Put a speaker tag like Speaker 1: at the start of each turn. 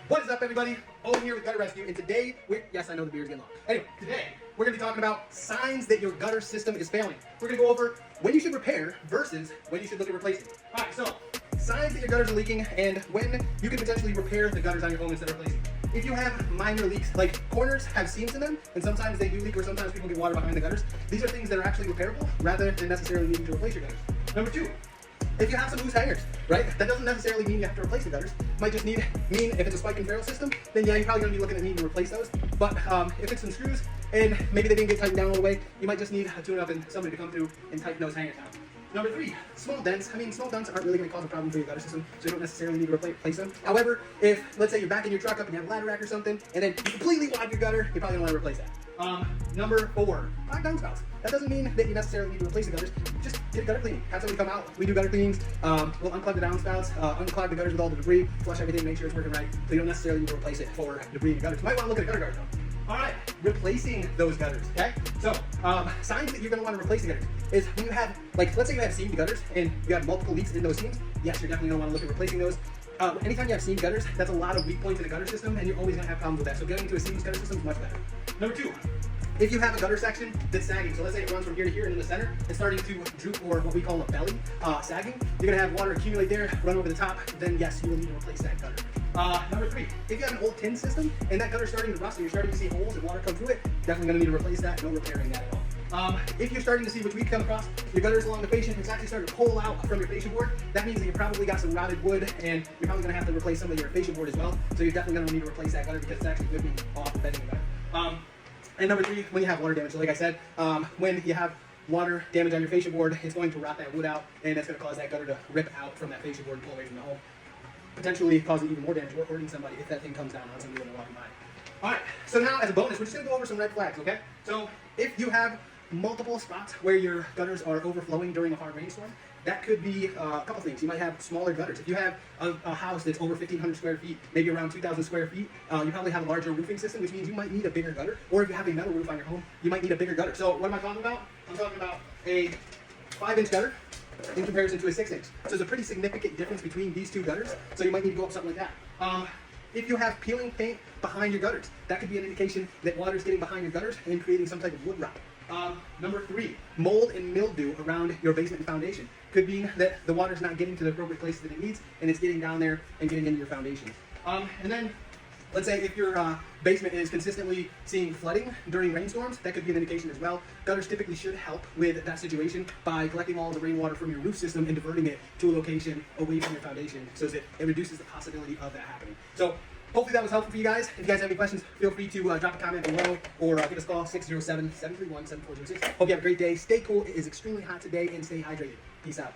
Speaker 1: What is up, everybody? Owen here with Gutter Rescue, and today yes, I know the beard's getting long. Anyway, today we're going to be talking about signs that your gutter system is failing. We're going to go over when you should repair versus when you should look at replacing. All right, so signs that your gutters are leaking and when you can potentially repair the gutters on your home instead of replacing. If you have minor leaks, like corners have seams in them, and sometimes they do leak, or sometimes people get water behind the gutters, these are things that are actually repairable rather than necessarily needing to replace your gutters. Number two, if you have some loose hangers, right, that doesn't necessarily mean you have to replace the gutters. It might just mean if it's a spike and ferrule system, then yeah, you're probably going to be looking at needing to replace those. But if it's some screws and maybe they didn't get tightened down all the way, you might just need a tune-up and somebody to come through and tighten those hangers down. Number three, small dents. I mean, small dents aren't really going to cause a problem for your gutter system, so you don't necessarily need to replace them. However, if, let's say, you're backing your truck up and you have a ladder rack or something, and then you completely wide your gutter, you're probably going to want to replace that. Number four, clogged downspouts. That doesn't mean that you necessarily need to replace the gutters. Just get a gutter cleaning. Have somebody come out. We do gutter cleanings. We'll unclog the downspouts, unclog the gutters with all the debris, flush everything, make sure it's working right. So you don't necessarily need to replace it for debris in your gutters. You might want to look at a gutter guard though. All right, replacing those gutters, okay? So, signs that you're gonna wanna replace the gutters is when you have, like, let's say you have seamed gutters and you have multiple leaks in those seams, yes, you're definitely gonna wanna look at replacing those. Anytime you have seamed gutters, that's a lot of weak points in the gutter system, and you're always gonna have problems with that. So getting into a seamless gutter system is much better. Number two, if you have a gutter section that's sagging, so let's say it runs from here to here and in the center, it's starting to droop, or what we call a belly, sagging, you're gonna have water accumulate there, run over the top, then yes, you will need to replace that gutter. Number three, if you have an old tin system and that gutter's starting to rust and you're starting to see holes and water come through it, definitely going to need to replace that. No repairing that at all. If you're starting to see, which we come across, your gutters along the fascia, it's actually starting to pull out from your fascia board, that means that you probably got some rotted wood and you're probably going to have to replace some of your fascia board as well. So you're definitely going to need to replace that gutter because it's actually ripping off and bending the gutter. And number three, when you have water damage, so like I said, when you have water damage on your fascia board, it's going to rot that wood out and that's going to cause that gutter to rip out from that fascia board and pull away from the home, potentially causing even more damage or hurting somebody if that thing comes down on somebody when they're walking by. Alright, so now as a bonus, we're just going to go over some red flags, okay? So if you have multiple spots where your gutters are overflowing during a hard rainstorm, that could be a couple things. You might have smaller gutters. If you have a house that's over 1,500 square feet, maybe around 2,000 square feet, you probably have a larger roofing system, which means you might need a bigger gutter. Or if you have a metal roof on your home, you might need a bigger gutter. So what am I talking about? I'm talking about a 5-inch gutter in comparison to a 6-inch. So there's a pretty significant difference between these two gutters, so you might need to go up something like that. If you have peeling paint behind your gutters, that could be an indication that water is getting behind your gutters and creating some type of wood rot. Number three, mold and mildew around your basement and foundation. Could mean that the water's not getting to the appropriate places that it needs, and it's getting down there and getting into your foundation. And then, let's say if your basement is consistently seeing flooding during rainstorms, that could be an indication as well. Gutters typically should help with that situation by collecting all the rainwater from your roof system and diverting it to a location away from your foundation so that it reduces the possibility of that happening. So hopefully that was helpful for you guys. If you guys have any questions, feel free to drop a comment below or give us a call, 607-731-7406. Hope you have a great day. Stay cool. It is extremely hot today and stay hydrated. Peace out.